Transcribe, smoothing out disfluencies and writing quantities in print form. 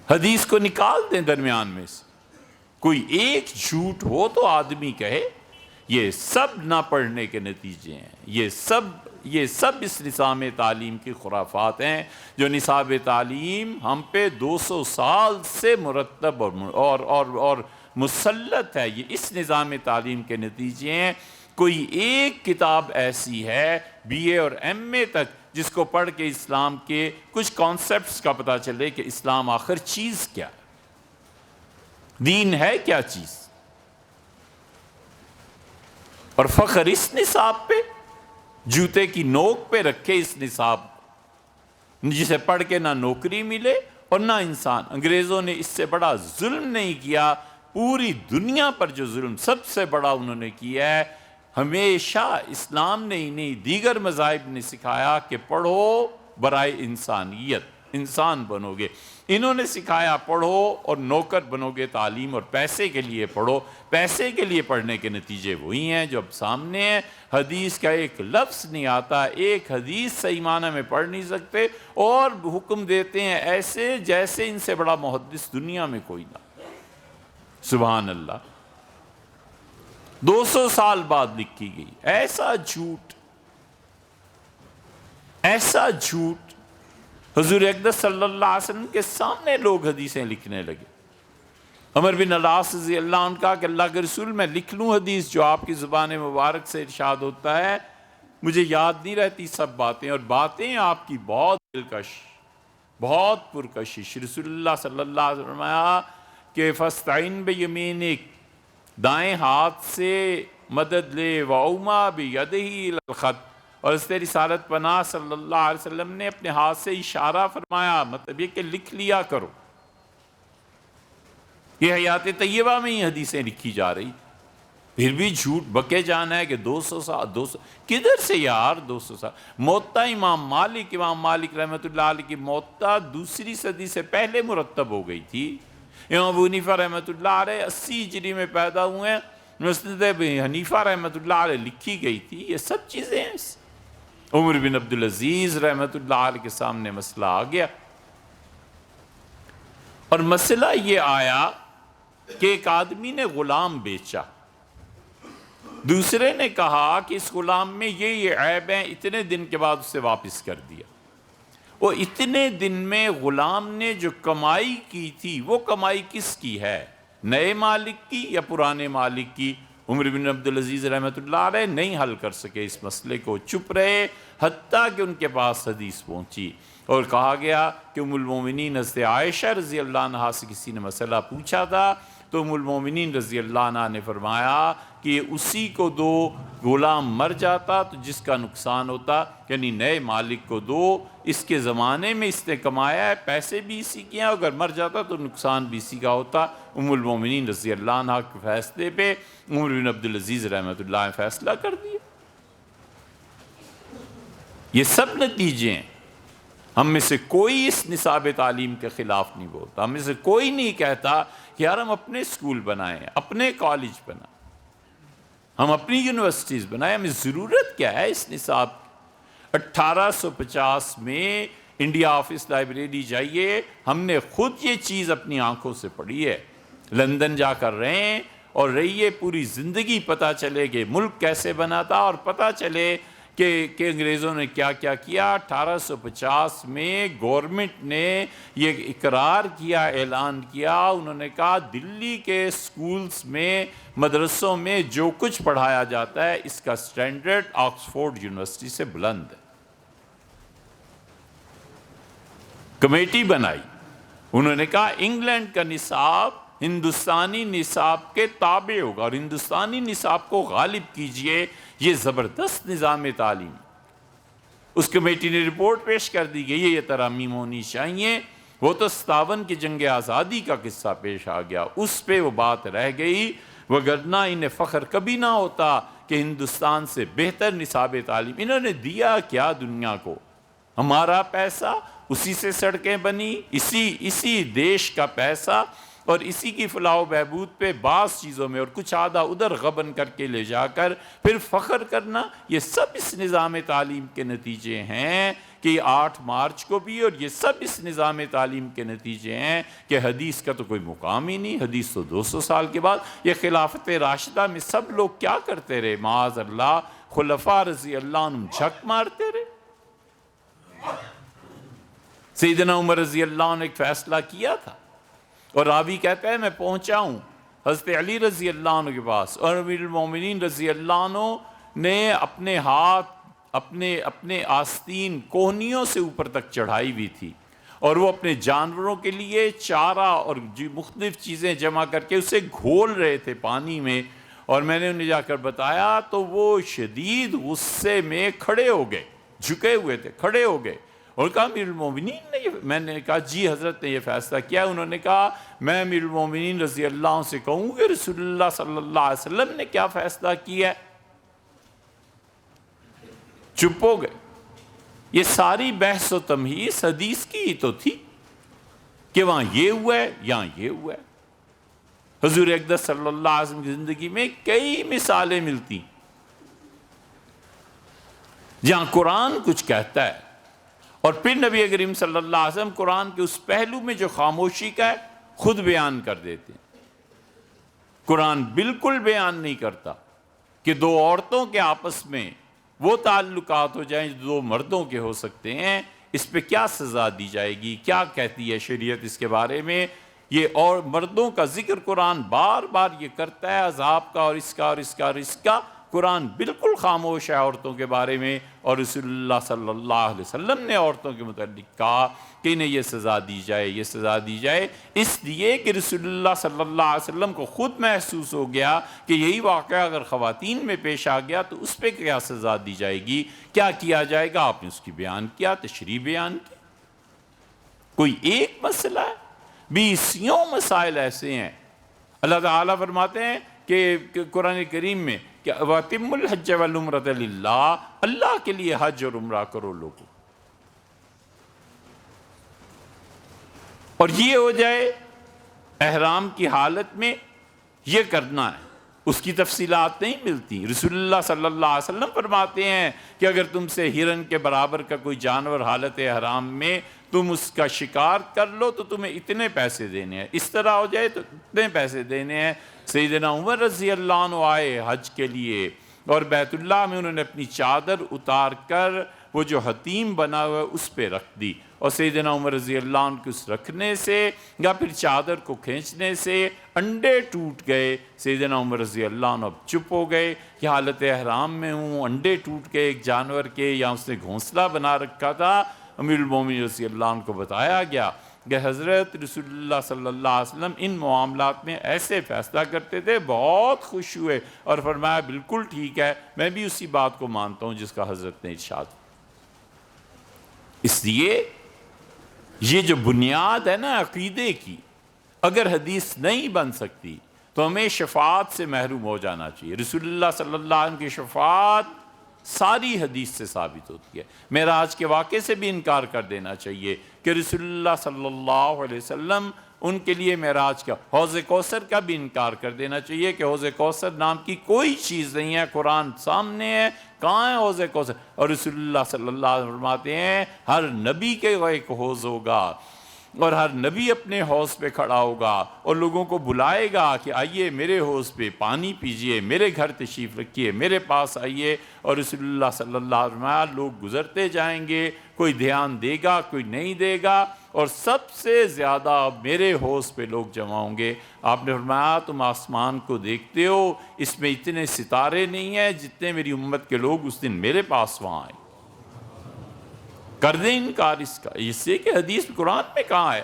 حدیث کو نکال دیں درمیان میں سے، کوئی ایک جھوٹ ہو تو آدمی کہے یہ سب نہ پڑھنے کے نتیجے ہیں، یہ سب اس نظام تعلیم کی خرافات ہیں جو نصاب تعلیم ہم پہ 200 سال سے مرتب اور مسلط ہے، یہ اس نظام تعلیم کے نتیجے ہیں۔ کوئی ایک کتاب ایسی ہے بی اے اور ایم اے تک جس کو پڑھ کے اسلام کے کچھ کانسیپٹس کا پتہ چلے کہ اسلام آخر چیز کیا ہے، دین ہے کیا چیز، اور فخر اس نصاب پہ، جوتے کی نوک پہ رکھے اس نصاب جسے پڑھ کے نہ نوکری ملے اور نہ انسان۔ انگریزوں نے اس سے بڑا ظلم نہیں کیا، پوری دنیا پر جو ظلم سب سے بڑا انہوں نے کیا ہے، ہمیشہ اسلام نے ہی نہیں دیگر مذاہب نے سکھایا کہ پڑھو برائے انسانیت، انسان بنو گے۔ انہوں نے سکھایا پڑھو اور نوکر بنو گے تعلیم، اور پیسے کے لیے پڑھو، پیسے کے لیے پڑھنے کے نتیجے وہی ہیں جو اب سامنے ہیں۔ حدیث کا ایک لفظ نہیں آتا، ایک حدیث صحیح معنی میں پڑھ نہیں سکتے، اور حکم دیتے ہیں ایسے جیسے ان سے بڑا محدث دنیا میں کوئی نہ۔ سبحان اللہ، 200 سال بعد لکھی گئی ایسا جھوٹ، ایسا جھوٹ۔ حضور اقدس صلی اللہ علیہ وسلم کے سامنے لوگ حدیثیں لکھنے لگے۔ عمر بن العاص رضی اللہ عنہ کہا کہ اللہ کے رسول میں لکھ لوں حدیث جو آپ کی زبان مبارک سے ارشاد ہوتا ہے، مجھے یاد نہیں رہتی سب باتیں، اور باتیں آپ کی بہت دلکش، بہت پرکشش۔ رسول اللہ صلی اللہ علیہ وسلم فرمایا کہ فاستعن بیمینک، دائیں ہاتھ سے مدد لے، وَأَوْمَا بِيَدِهِ إِلَى الْخَطِّ، اور حضرت رسالت پناہ صلی اللہ علیہ وسلم نے اپنے ہاتھ سے اشارہ فرمایا، مطلب یہ کہ لکھ لیا کرو۔ یہ حیات طیبہ میں ہی حدیثیں لکھی جا رہی، پھر بھی جھوٹ بکے جانا ہے کہ 200 سال، 200 کدھر سے یار 200 سال؟ موطا امام مالک رحمۃ اللہ علیہ کی موطا 2 صدی سے پہلے مرتب ہو گئی تھی۔ امام ابو حنیفہ رحمۃ اللہ علیہ 80 ہجری میں پیدا ہوئے ہیں، مسند ابی حنیفہ رحمۃ اللہ علیہ لکھی گئی تھی۔ یہ سب چیزیں ہیں۔ عمر بن عبدالعزیز رحمۃ اللہ علیہ کے سامنے مسئلہ آ گیا، اور مسئلہ یہ آیا کہ ایک آدمی نے غلام بیچا، دوسرے نے کہا کہ اس غلام میں یہ عیب ہیں، اتنے دن کے بعد اسے واپس کر دیا۔ وہ اتنے دن میں غلام نے جو کمائی کی تھی وہ کمائی کس کی ہے، نئے مالک کی یا پرانے مالک کی؟ عمر بن عبدالعزیز رحمۃ اللہ علیہ نہیں حل کر سکے اس مسئلے کو، چپ رہے، حتیٰ کہ ان کے پاس حدیث پہنچی اور کہا گیا کہ ام المومنین حضرت عائشہ رضی اللہ عنہا سے کسی نے مسئلہ پوچھا تھا، تو ام المومنین رضی اللہ عنہ نے فرمایا کہ اسی کو دو، غلام مر جاتا تو جس کا نقصان ہوتا، یعنی نئے مالک کو دو، اس کے زمانے میں اس نے کمایا ہے، پیسے بھی اسی کے ہیں، اگر مر جاتا تو نقصان بھی اسی کا ہوتا۔ ام المومنین رضی اللہ عنہ کے فیصلے پہ عمر بن عبدالعزیز رحمۃ اللہ نے فیصلہ کر دیا۔ یہ سب نتیجے ہیں۔ ہم میں سے کوئی اس نصاب تعلیم کے خلاف نہیں بولتا، ہم میں سے کوئی نہیں کہتا کہ یار ہم اپنے اسکول بنائیں، اپنے کالج بنائیں، ہم اپنی یونیورسٹیز بنائیں، ہمیں ضرورت کیا ہے اس نصاب کی؟ 1850 میں انڈیا آفس لائبریری جائیے، ہم نے خود یہ چیز اپنی آنکھوں سے پڑھی ہے، لندن جا کر رہے ہیں اور رہیے، پوری زندگی پتہ چلے کہ ملک کیسے بنا تھا، اور پتہ چلے کہ انگریزوں نے کیا کیا کیا۔ 1850 میں گورنمنٹ نے یہ اقرار کیا، اعلان کیا، انہوں نے کہا دلی کے سکولز میں، مدرسوں میں جو کچھ پڑھایا جاتا ہے اس کا سٹینڈرڈ آکسفورڈ یونیورسٹی سے بلند ہے۔ کمیٹی بنائی، انہوں نے کہا انگلینڈ کا نصاب ہندوستانی نصاب کے تابع ہوگا، اور ہندوستانی نصاب کو غالب کیجئے، یہ زبردست نظام تعلیم۔ اس کمیٹی نے رپورٹ پیش کر دی گئی، یہ ترامیم ہونی چاہیے۔ وہ تو 57 کی جنگ آزادی کا قصہ پیش آ گیا، اس پہ وہ بات رہ گئی، وگرنہ انہیں فخر کبھی نہ ہوتا کہ ہندوستان سے بہتر نصاب تعلیم۔ انہوں نے دیا کیا دنیا کو؟ ہمارا پیسہ، اسی سے سڑکیں بنی، اسی دیش کا پیسہ، اور اسی کی فلاح و بہبود پہ بعض چیزوں میں اور کچھ آدھا ادھر غبن کر کے لے جا کر پھر فخر کرنا، یہ سب اس نظام تعلیم کے نتیجے ہیں کہ 8 مارچ کو بھی، اور یہ سب اس نظام تعلیم کے نتیجے ہیں کہ حدیث کا تو کوئی مقام ہی نہیں، حدیث تو 200 سال کے بعد۔ یہ خلافت راشدہ میں سب لوگ کیا کرتے رہے؟ معاذ اللہ خلفاء رضی اللہ عنہم جھک مارتے رہے۔ سیدنا عمر رضی اللہ عنہ نے ایک فیصلہ کیا تھا، اور راوی کہتا ہے میں پہنچا ہوں حضرت علی رضی اللہ عنہ کے پاس، اور امیر المومنین رضی اللہ عنہ نے اپنے ہاتھ اپنے آستین کوہنیوں سے اوپر تک چڑھائی ہوئی تھی، اور وہ اپنے جانوروں کے لیے چارہ اور مختلف چیزیں جمع کر کے اسے گھول رہے تھے پانی میں، اور میں نے انہیں جا کر بتایا تو وہ شدید غصے میں کھڑے ہو گئے، جھکے ہوئے تھے، کھڑے ہو گئے، اور کہا امیر المومنین نے میں نے کہا جی حضرت نے یہ فیصلہ کیا۔ انہوں نے کہا میں امیر المومنین رضی اللہ عنہ سے کہوں کہ رسول اللہ صلی اللہ علیہ وسلم نے کیا فیصلہ کیا ہے؟ چپ ہو گئے۔ یہ ساری بحث و تمہیز حدیث کی ہی تو تھی کہ وہاں یہ ہوا ہے، یہاں یہ ہوا ہے۔ حضور اقدس صلی اللہ علیہ وسلم کی زندگی میں کئی مثالیں ملتی جہاں قرآن کچھ کہتا ہے، اور پھر نبی کریم صلی اللہ علیہ وسلم قرآن کے اس پہلو میں جو خاموشی کا ہے خود بیان کر دیتے ہیں۔ قرآن بالکل بیان نہیں کرتا کہ دو عورتوں کے آپس میں وہ تعلقات ہو جائیں جو دو مردوں کے ہو سکتے ہیں، اس پہ کیا سزا دی جائے گی، کیا کہتی ہے شریعت اس کے بارے میں۔ یہ اور مردوں کا ذکر قرآن بار بار یہ کرتا ہے، عذاب کا اور اس کا اور اس کا اور اس کا۔ قرآن بالکل خاموش ہے عورتوں کے بارے میں، اور رسول اللہ صلی اللہ علیہ وسلم نے عورتوں کے متعلق کہا کہ انہیں یہ سزا دی جائے، یہ سزا دی جائے، اس لیے کہ رسول اللہ صلی اللہ علیہ وسلم کو خود محسوس ہو گیا کہ یہی واقعہ اگر خواتین میں پیش آ گیا تو اس پہ کیا سزا دی جائے گی، کیا کیا جائے گا۔ آپ نے اس کی بیان کیا، تشریح بیان کی۔ کوئی ایک مسئلہ ہے، 20 مسائل ایسے ہیں۔ اللہ تعالیٰ فرماتے ہیں کہ قرآن کریم میں کہ وَأَتِمُّ الْحَجَّ وَالْعُمْرَةَ لِلَّهِ، اللہ کے لیے حج اور عمرہ کرو لوگوں، اور یہ ہو جائے احرام کی حالت میں یہ کرنا ہے۔ اس کی تفصیلات نہیں ملتی۔ رسول اللہ صلی اللہ علیہ وسلم فرماتے ہیں کہ اگر تم سے ہرن کے برابر کا کوئی جانور حالت احرام میں تم اس کا شکار کر لو تو تمہیں اتنے پیسے دینے ہیں، اس طرح ہو جائے تو اتنے پیسے دینے ہیں۔ سیدنا عمر رضی اللہ عنہ آئے حج کے لیے، اور بیت اللہ میں انہوں نے اپنی چادر اتار کر وہ جو حتیم بنا ہوا ہے اس پہ رکھ دی، اور سیدنا عمر رضی اللہ عنہ کو اس رکھنے سے یا پھر چادر کو کھینچنے سے انڈے ٹوٹ گئے۔ سیدنا عمر رضی اللہ عنہ اب چپ ہو گئے کہ حالت احرام میں ہوں، انڈے ٹوٹ گئے ایک جانور کے، یا اس نے گھونسلہ بنا رکھا تھا۔ امیر المومنین رضی اللہ عنہ کو بتایا گیا کہ حضرت رسول اللہ صلی اللہ علیہ وسلم ان معاملات میں ایسے فیصلہ کرتے تھے، بہت خوش ہوئے اور فرمایا بالکل ٹھیک ہے، میں بھی اسی بات کو مانتا ہوں جس کا حضرت نے ارشاد۔ اس لیے یہ جو بنیاد ہے نا عقیدے کی، اگر حدیث نہیں بن سکتی تو ہمیں شفاعت سے محروم ہو جانا چاہیے۔ رسول اللہ صلی اللہ علیہ وسلم کی شفاعت ساری حدیث سے ثابت ہوتی ہے۔ معراج کے واقعے سے بھی انکار کر دینا چاہیے کہ رسول اللہ صلی اللہ علیہ وسلم ان کے لیے معراج کا، حوض کوثر کا بھی انکار کر دینا چاہیے کہ حوض کوثر نام کی کوئی چیز نہیں ہے، قرآن سامنے ہے، کہاں ہے حوض کوثر؟ اور رسول اللہ صلی اللہ علیہ وسلم فرماتے ہیں ہر نبی کے ایک حوض ہوگا، اور ہر نبی اپنے حوض پہ کھڑا ہوگا اور لوگوں کو بلائے گا کہ آئیے میرے حوض پہ پانی پیجئے، میرے گھر تشریف رکھیے، میرے پاس آئیے۔ اور رسول اللہ صلی اللہ علیہ وسلم لوگ گزرتے جائیں گے، کوئی دھیان دے گا کوئی نہیں دے گا، اور سب سے زیادہ میرے حوض پہ لوگ جمع ہوں گے۔ آپ نے فرمایا تم آسمان کو دیکھتے ہو، اس میں اتنے ستارے نہیں ہیں جتنے میری امت کے لوگ اس دن میرے پاس وہاں آئیں۔ کر دیں انکار اس کا، اس سے کہ حدیث قرآن میں کہاں ہے